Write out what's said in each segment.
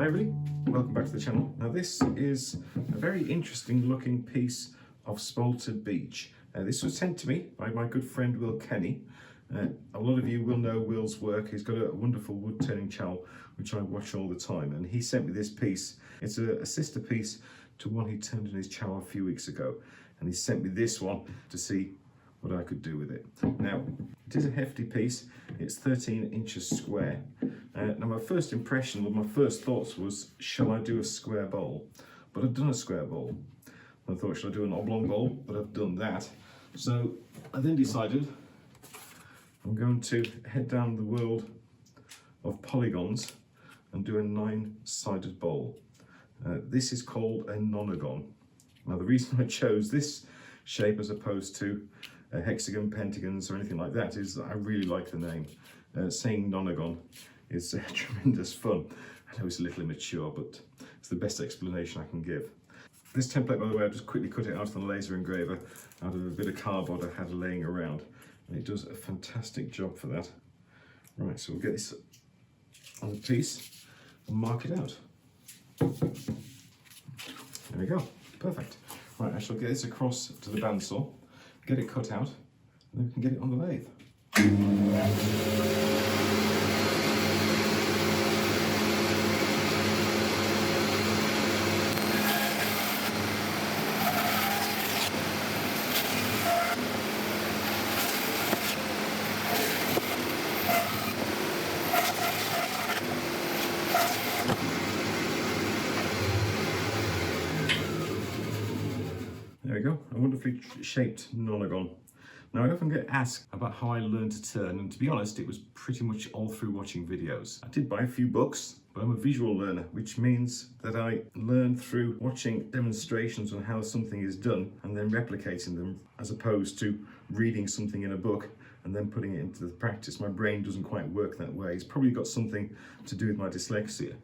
Hi everybody, welcome back to the channel. Now this is a very interesting looking piece of spalted beech. This was sent to me by my good friend Will Kenny. A lot of you will know Will's work. He's got a wonderful wood turning channel which I watch all the time, and he sent me this piece. It's a sister piece to one he turned in his channel a few weeks ago, and he sent me this one to see what I could do with it. Now, it is a hefty piece. It's 13 inches square. Now my first impression, well, my first thoughts was, shall I do a square bowl? But I've done a square bowl. I thought, should I do an oblong bowl? But I've done that. So I then decided I'm going to head down the world of polygons and do a 9-sided bowl. This is called a Nonagon. Now the reason I chose this shape as opposed to a hexagon, pentagons or anything like that is that I really like the name. Saying Nonagon is tremendous fun. I know it's a little immature, but it's the best explanation I can give. This template, by the way, I just quickly cut it out on the laser engraver out of a bit of cardboard I had laying around, and it does a fantastic job for that. Right, so we'll get this on the piece and mark it out. There we go, perfect. Right, I shall get this across to the bandsaw, get it cut out, and then we can get it on the lathe. There we go, a wonderfully shaped Nonagon. Now I often get asked about how I learned to turn, and to be honest, it was pretty much all through watching videos. I did buy a few books, but I'm a visual learner, which means that I learn through watching demonstrations on how something is done and then replicating them, as opposed to reading something in a book and then putting it into the practice. My brain doesn't quite work that way. It's probably got something to do with my dyslexia.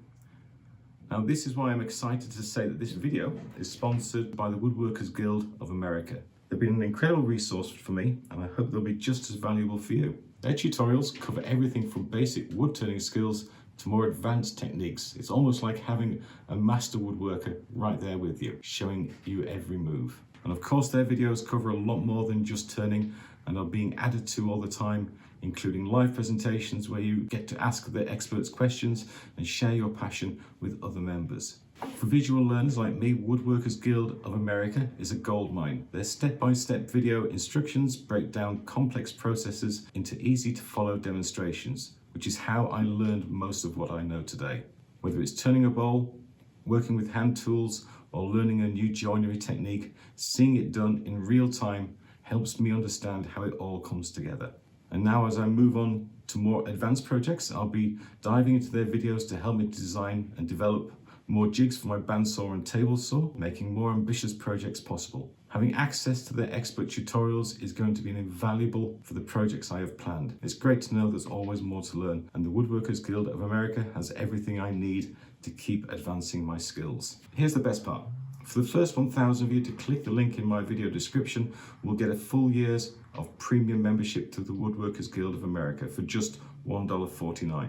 Now this is why I'm excited to say that this video is sponsored by the Woodworkers Guild of America. They've been an incredible resource for me, and I hope they'll be just as valuable for you. Their tutorials cover everything from basic wood turning skills to more advanced techniques. It's almost like having a master woodworker right there with you, showing you every move. And of course their videos cover a lot more than just turning and are being added to all the time, including live presentations where you get to ask the experts questions and share your passion with other members. For visual learners like me, Woodworkers Guild of America is a goldmine. Their step-by-step video instructions break down complex processes into easy-to-follow demonstrations, which is how I learned most of what I know today. Whether it's turning a bowl, working with hand tools, or learning a new joinery technique, seeing it done in real time helps me understand how it all comes together. And now as I move on to more advanced projects, I'll be diving into their videos to help me design and develop more jigs for my bandsaw and table saw, making more ambitious projects possible. Having access to their expert tutorials is going to be invaluable for the projects I have planned. It's great to know there's always more to learn, and the Woodworkers Guild of America has everything I need to keep advancing my skills. Here's the best part. For the first 1,000 of you to click the link in my video description, we'll get a full year's of premium membership to the Woodworkers Guild of America for just $1.49.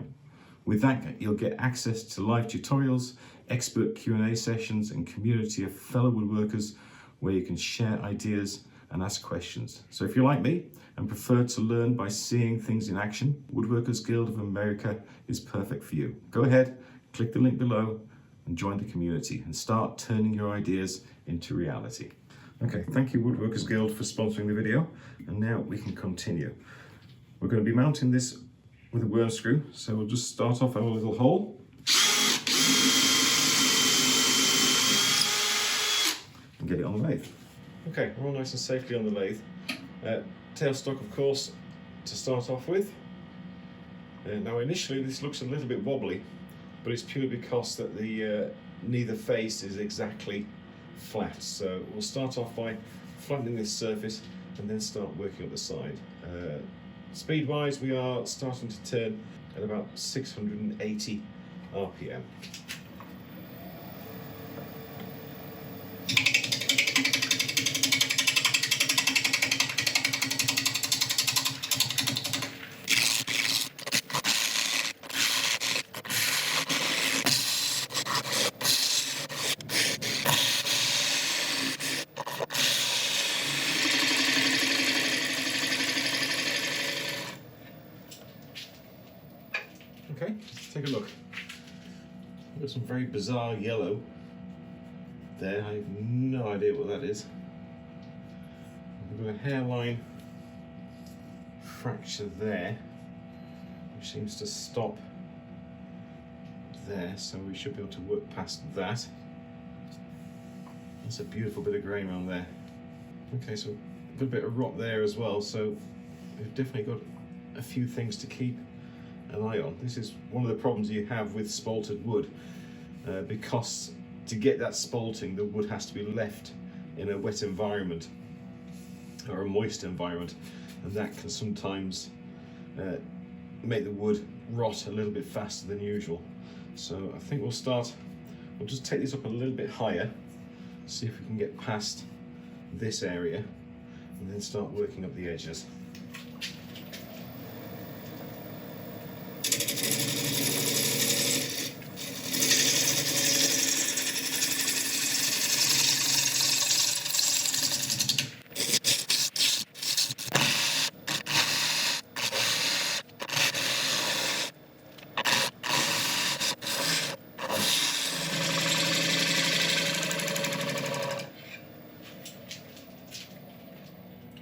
With that, you'll get access to live tutorials, expert Q&A sessions, and community of fellow woodworkers where you can share ideas and ask questions. So if you're like me and prefer to learn by seeing things in action, Woodworkers Guild of America is perfect for you. Go ahead, click the link below and join the community and start turning your ideas into reality. Okay, thank you Woodworkers Guild for sponsoring the video, and now we can continue. We're going to be mounting this with a worm screw, so we'll just start off at a little hole and get it on the lathe. Okay, we're all nice and safely on the lathe. Tailstock, of course, to start off with. Now initially this looks a little bit wobbly, but it's purely because that the neither face is exactly flat. So we'll start off by flattening this surface and then start working up the side. Speed wise, we are starting to turn at about 680 RPM. Okay, let's take a look. We've got some very bizarre yellow there. I have no idea what that is. We've got a hairline fracture there, which seems to stop there, so we should be able to work past that. That's a beautiful bit of grain around there. Okay, so a good bit of rot there as well, so we've definitely got a few things to keep an eye on. This is one of the problems you have with spalted wood, because to get that spalting, the wood has to be left in a wet environment or a moist environment, and that can sometimes make the wood rot a little bit faster than usual. So I think we'll just take this up a little bit higher, see if we can get past this area, and then start working up the edges.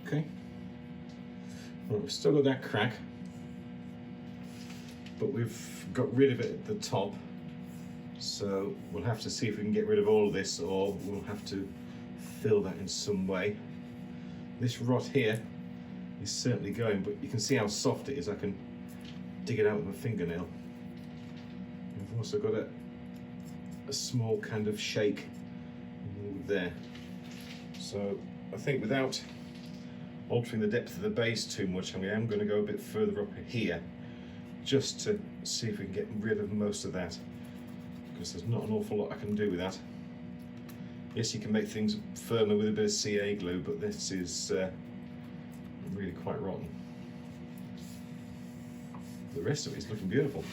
Okay, well, we've still got that crack, but we've got rid of it at the top, so we'll have to see if we can get rid of all of this, or we'll have to fill that in some way. This rot here is certainly going, but you can see how soft it is. I can dig it out with my fingernail. We've also got a small kind of shake there, so I think without altering the depth of the base too much, I am going to go a bit further up here just to see if we can get rid of most of that, because there's not an awful lot I can do with that. Yes, you can make things firmer with a bit of CA glue, but this is really quite rotten. The rest of it is looking beautiful.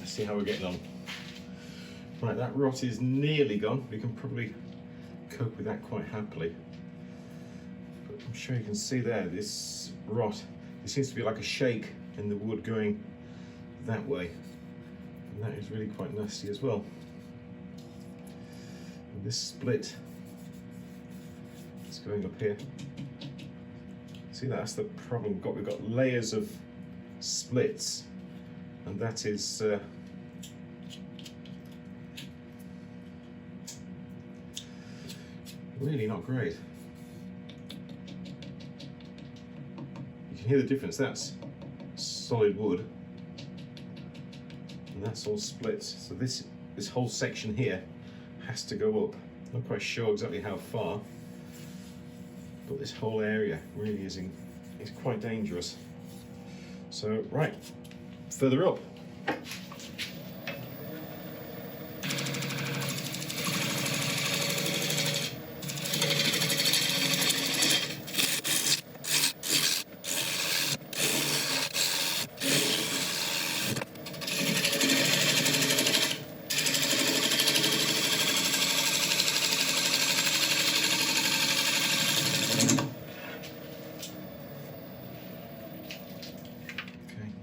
See how we're getting on. Right, that rot is nearly gone. We can probably cope with that quite happily. But I'm sure you can see there, this rot, it seems to be like a shake in the wood going that way. And that is really quite nasty as well. And this split is going up here. See, that's the problem we've got. We've got layers of splits, and that is really not great. You can hear the difference. That's solid wood, and that's all split. So this whole section here has to go up. I'm not quite sure exactly how far, but this whole area really is quite dangerous. So right, further up.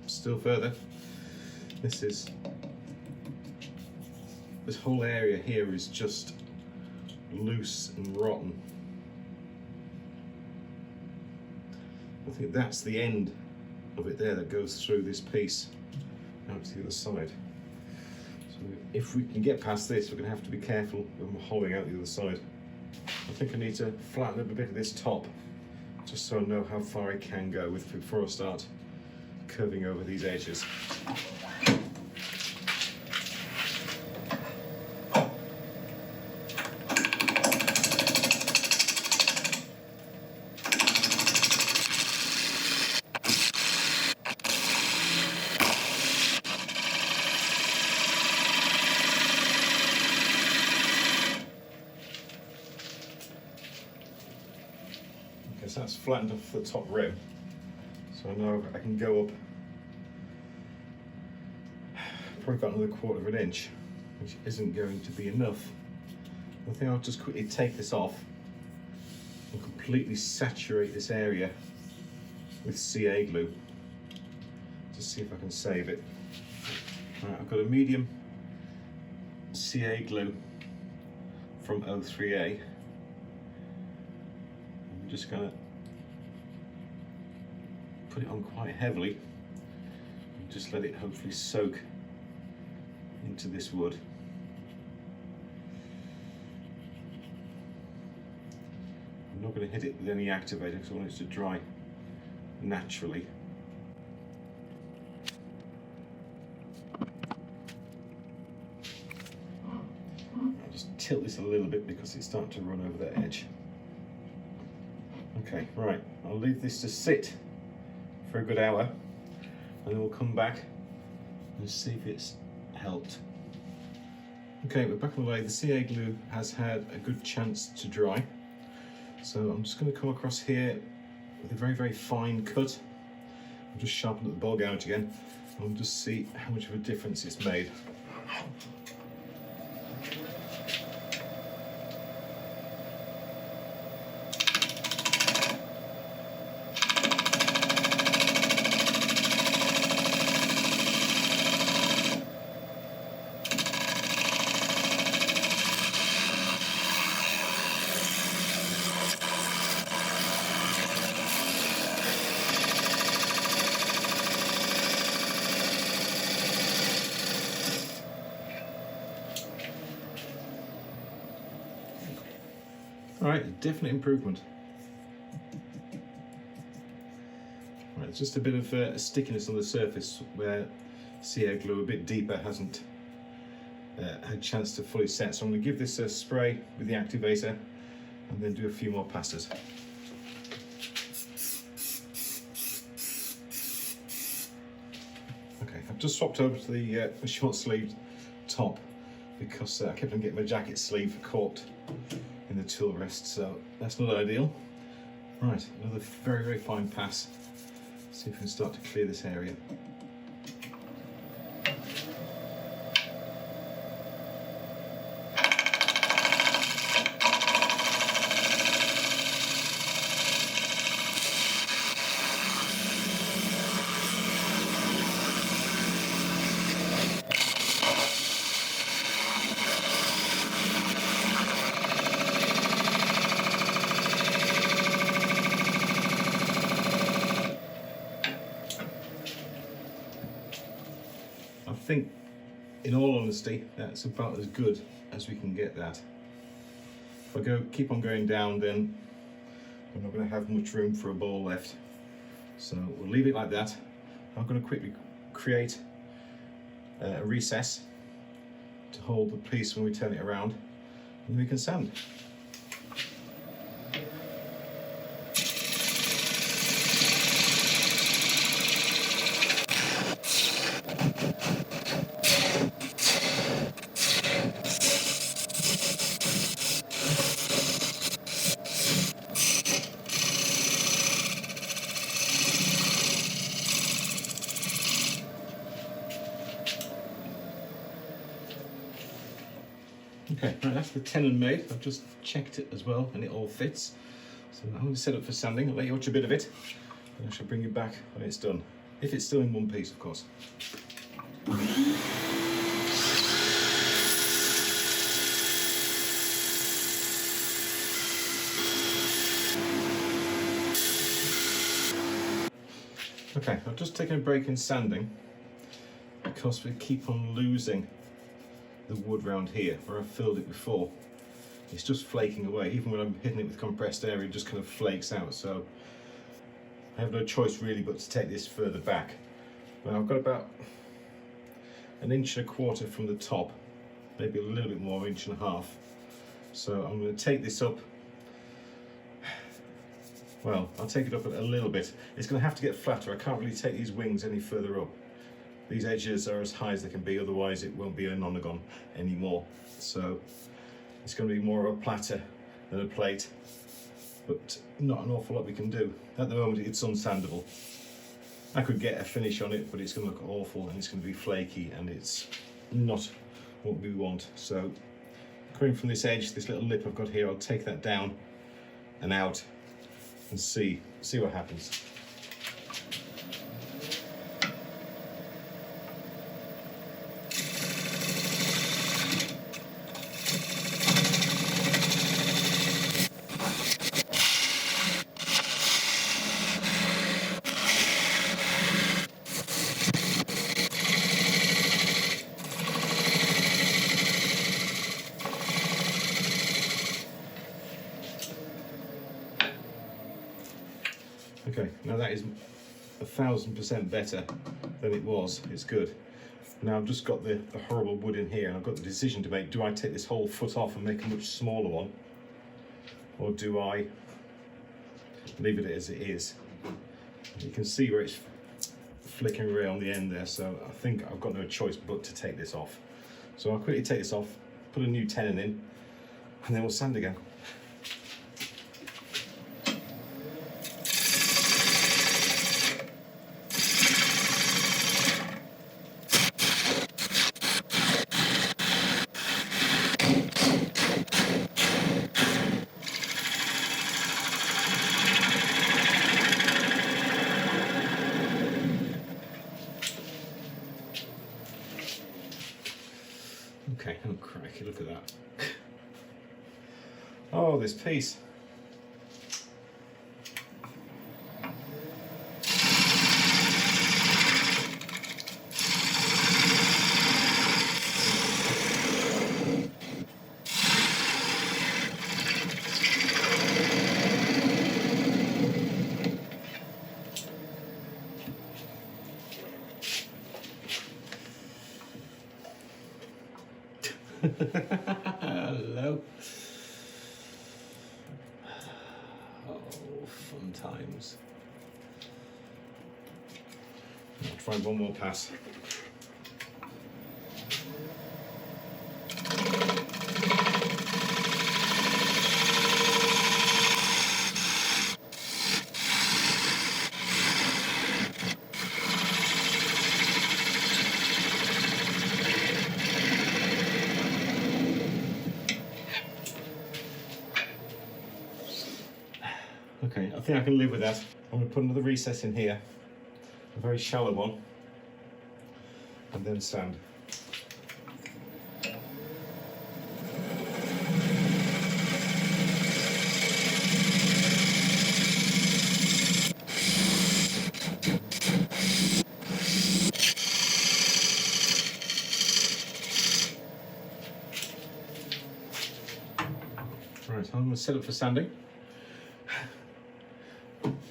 Still further. This whole area here is just loose and rotten. I think that's the end of it there that goes through this piece out to the other side. So if we can get past this, we're going to have to be careful when we're hollowing out the other side. I think I need to flatten up a bit of this top just so I know how far I can go before I start curving over these edges. Right, so that's flattened off the top rim. So now I can go up probably about another 1/4 inch, which isn't going to be enough. I think I'll just quickly take this off and completely saturate this area with CA glue to see if I can save it. Right, I've got a medium CA glue from O3A. I'm just going to put it on quite heavily and just let it hopefully soak into this wood. I'm not going to hit it with any activator because I want it to dry naturally. I'll just tilt this a little bit because it's starting to run over that edge. Okay, right, I'll leave this to sit for a good hour and then we'll come back and see if it's helped. Okay, we're back on the lathe. The CA glue has had a good chance to dry. So I'm just going to come across here with a very, very fine cut. I'll just sharpen up the bowl gouge again and we'll just see how much of a difference it's made. Alright, definite improvement. Right, it's just a bit of stickiness on the surface where CA glue a bit deeper hasn't had a chance to fully set. So I'm going to give this a spray with the activator and then do a few more passes. Okay, I've just swapped over to the short sleeved top because I kept on getting my jacket sleeve caught in the tool rest, so that's not ideal. Right, another very, very fine pass. See if we can start to clear this area. I think, in all honesty, that's about as good as we can get that. If I keep on going down, then we're not going to have much room for a ball left. So we'll leave it like that. I'm going to quickly create a recess to hold the piece when we turn it around, and then we can sand. Okay, right, that's the tenon made. I've just checked it as well and it all fits. So I'm going to set up for sanding. I'll let you watch a bit of it and I shall bring you back when it's done. If it's still in one piece, of course. Okay, I've just taken a break in sanding because we keep on losing the wood round here where I filled it before. It's just flaking away. Even when I'm hitting it with compressed air, it just kind of flakes out. So I have no choice really but to take this further back. Now I've got about 1.25 inches from the top, maybe a little bit more, 1.5 inches. So I'm going to take this up. Well, I'll take it up a little bit. It's going to have to get flatter. I can't really take these wings any further up. These edges are as high as they can be, otherwise it won't be a Nonagon anymore. So it's going to be more of a platter than a plate. but not an awful lot we can do. At the moment it's unsandable. I could get a finish on it, but it's going to look awful and it's going to be flaky and it's not what we want. So coming from this edge, this little lip I've got here, I'll take that down and out and see what happens. Okay, now that is 1000% better than it was. It's good. Now I've just got the horrible wood in here and I've got the decision to make. Do I take this whole foot off and make a much smaller one? Or do I leave it as it is? You can see where it's flickering around the end there, so I think I've got no choice but to take this off. So I'll quickly take this off, put a new tenon in, and then we'll sand again. Okay, oh crikey, look at that. Oh, this piece. Hello. Oh, fun times. I'll try one more pass. Okay, I think I can live with that. I'm going to put another recess in here, a very shallow one, and then sand. Right, I'm going to set up for sanding.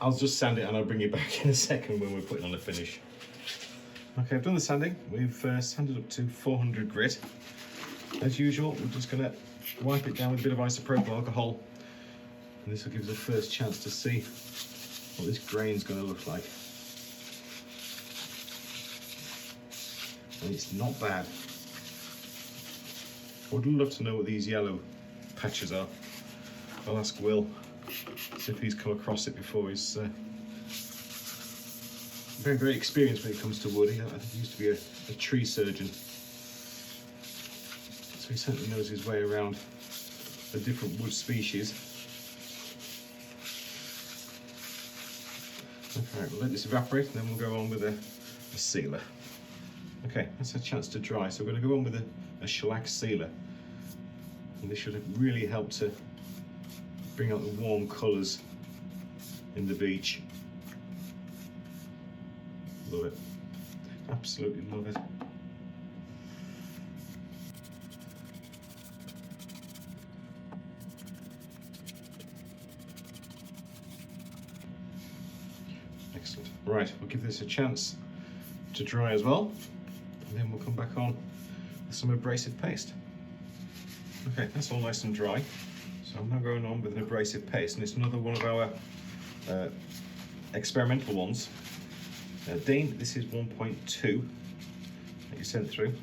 I'll just sand it and I'll bring you back in a second when we're putting on the finish. Okay, I've done the sanding. We've sanded up to 400 grit. As usual, we're just going to wipe it down with a bit of isopropyl alcohol. And this will give us a first chance to see what this grain's going to look like. And it's not bad. I would love to know what these yellow patches are. I'll ask Will. See if he's come across it before. He's very, very experienced when it comes to wood. I think he used to be a tree surgeon. So he certainly knows his way around the different wood species. Okay, we'll let this evaporate and then we'll go on with a sealer. Okay, that's a chance to dry. So we're going to go on with a shellac sealer. And this should really help to bring out the warm colours in the beech. Love it. Absolutely love it. Excellent. Right, we'll give this a chance to dry as well, and then we'll come back on with some abrasive paste. Okay, that's all nice and dry. So I'm now going on with an abrasive paste, and it's another one of our experimental ones. Dean, this is 1.2 that you sent through.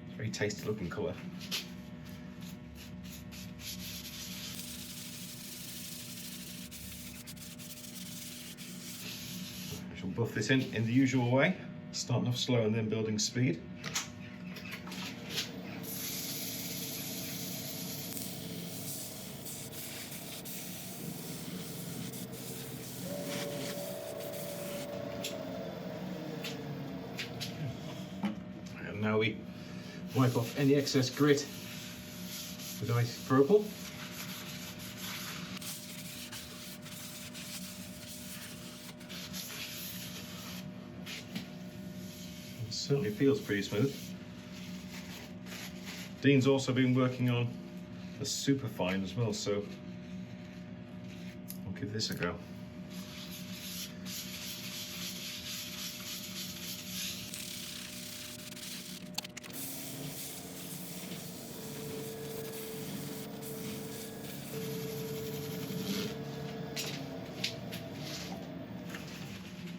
It's a very tasty looking colour. buff this in the usual way, starting off slow and then building speed. And now we wipe off any excess grit with isopropyl. It certainly feels pretty smooth. Dean's also been working on the superfine as well, so I'll give this a go.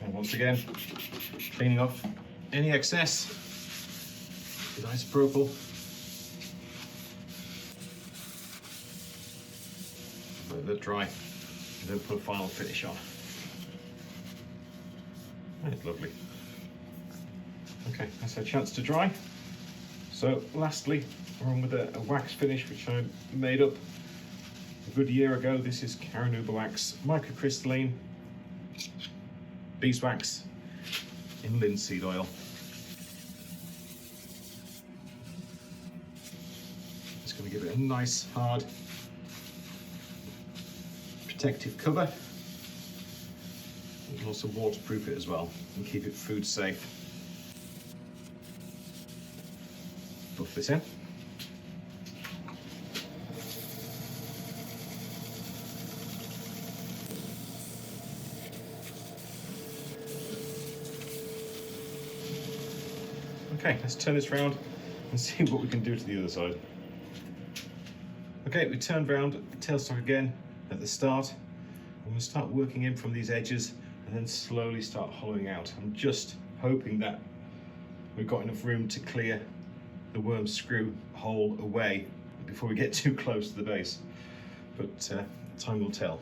And once again, cleaning off any excess with isopropyl. Let it dry and then put a final finish on. That's lovely. Okay, that's our chance to dry. So lastly, we're on with a wax finish which I made up a good year ago. This is Caranuba wax, microcrystalline beeswax in linseed oil. Just going to give it a nice hard protective cover. You can also waterproof it as well and keep it food safe. Buff this in. Okay, let's turn this round and see what we can do to the other side. Okay, we turned round tailstock again at the start. I'm going to start working in from these edges and then slowly start hollowing out. I'm just hoping that we've got enough room to clear the worm screw hole away before we get too close to the base, but time will tell.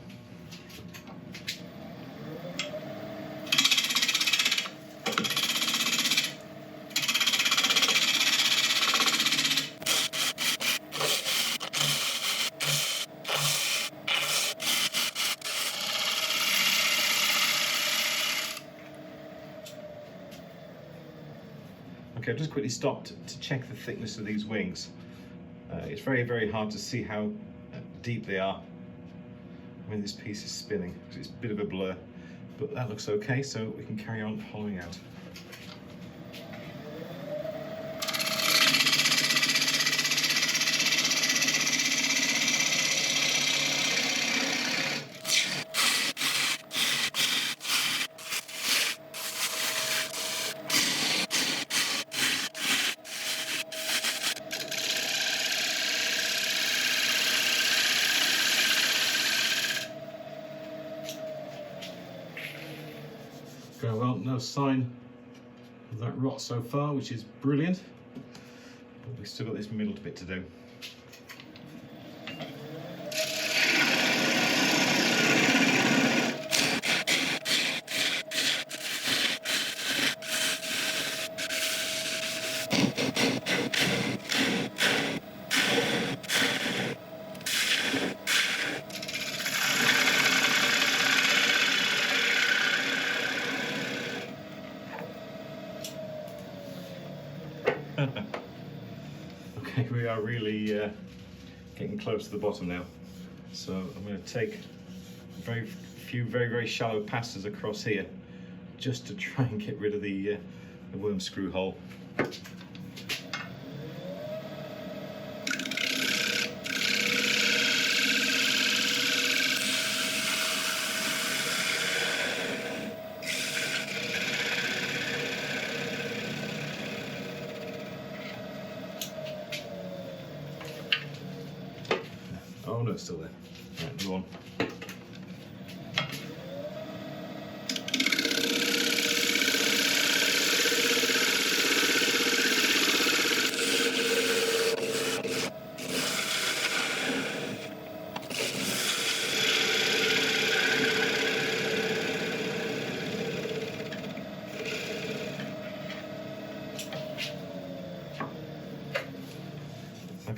Okay, I've just quickly stopped to check the thickness of these wings. It's very, very hard to see how deep they are when this piece is spinning, because it's a bit of a blur, but that looks okay, so we can carry on hollowing out. Going well, no sign of that rot so far, which is brilliant, but we've still got this middle bit to do. Okay, we are really getting close to the bottom now. So I'm going to take a few very shallow passes across here just to try and get rid of the worm screw hole. Oh no, it's still there. Right, go on.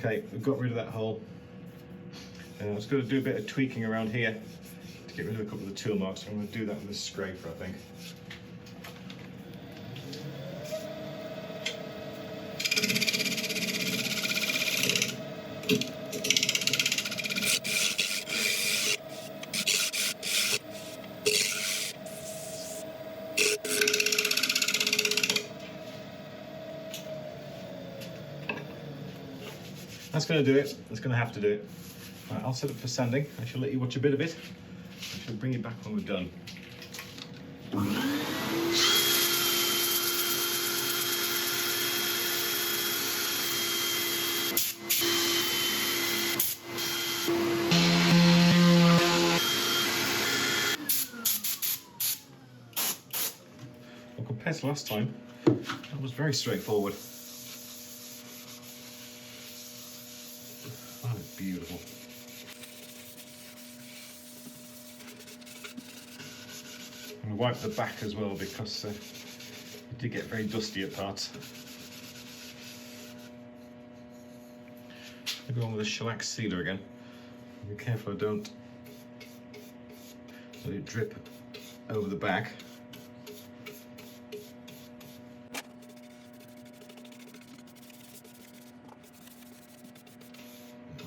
Okay, we've got rid of that hole. I was going to do a bit of tweaking around here to get rid of a couple of the tool marks. I'm going to do that with a scraper, I think. That's going to do it. It's going to have to do it. Right, I'll set up for sanding. I shall let you watch a bit of it. I shall bring it back when we're done. Well, compared to last time, that was very straightforward. Oh, it's beautiful. I'm going to wipe the back as well because it did get very dusty at parts. I'll go on with a shellac sealer again. Be careful I don't let it drip over the back.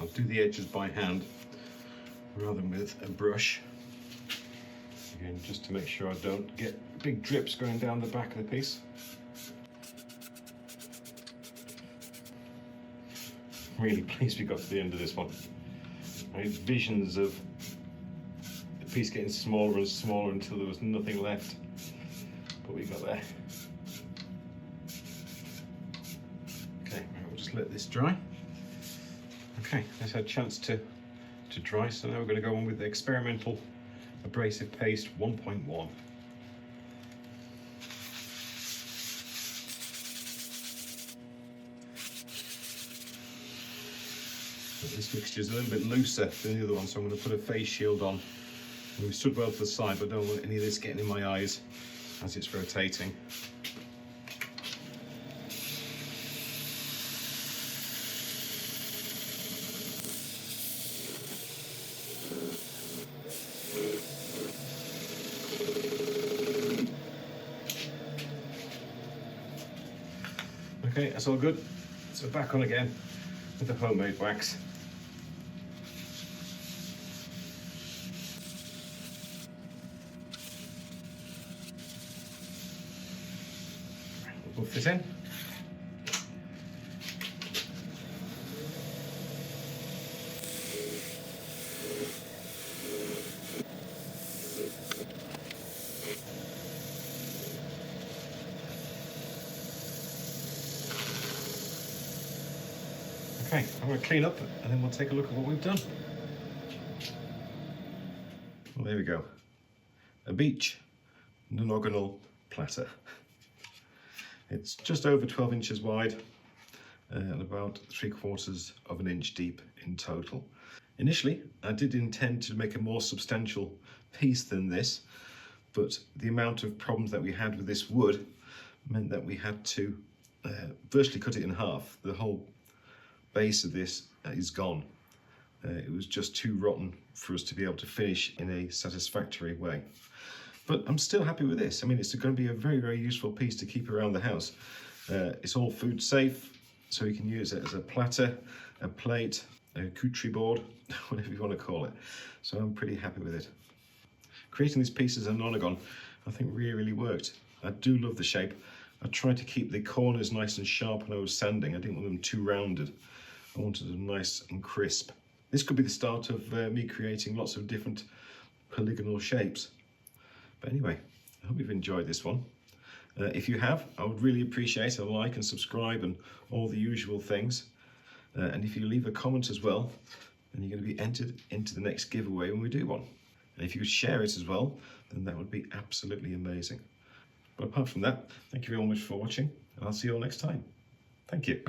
I'll do the edges by hand rather than with a brush. Again, just to make sure I don't get big drips going down the back of the piece. Really pleased we got to the end of this one. I had visions of the piece getting smaller and smaller until there was nothing left, but we got there. Okay, we'll just let this dry. Okay, that's had a chance to dry, so now we're going to go on with the experimental abrasive paste 1.1. This mixture is a little bit looser than the other one, so I'm going to put a face shield on. And we stood well to the side, but I don't want any of this getting in my eyes as it's rotating. Okay, that's all good. So back on again with the homemade wax. We'll buff this in. Okay, I'm going to clean up and then we'll take a look at what we've done. Well, there we go. A Beech Nonagonal platter. It's just over 12 inches wide and about 3/4 of an inch deep in total. Initially, I did intend to make a more substantial piece than this, but the amount of problems that we had with this wood meant that we had to virtually cut it in half. The whole base of this is gone. It was just too rotten for us to be able to finish in a satisfactory way. But I'm still happy with this. I mean, it's going to be a very, very useful piece to keep around the house. It's all food safe, so you can use it as a platter, a plate, a country board, whatever you want to call it. So I'm pretty happy with it. Creating these pieces of Nonagon, I think really, really worked. I do love the shape. I tried to keep the corners nice and sharp when I was sanding. I didn't want them too rounded. I wanted them nice and crisp. This could be the start of me creating lots of different polygonal shapes. But anyway, I hope you've enjoyed this one. If you have, I would really appreciate a like and subscribe and all the usual things. And if you leave a comment as well, then you're going to be entered into the next giveaway when we do one. And if you could share it as well, then that would be absolutely amazing. But apart from that, thank you very much for watching, and I'll see you all next time. Thank you.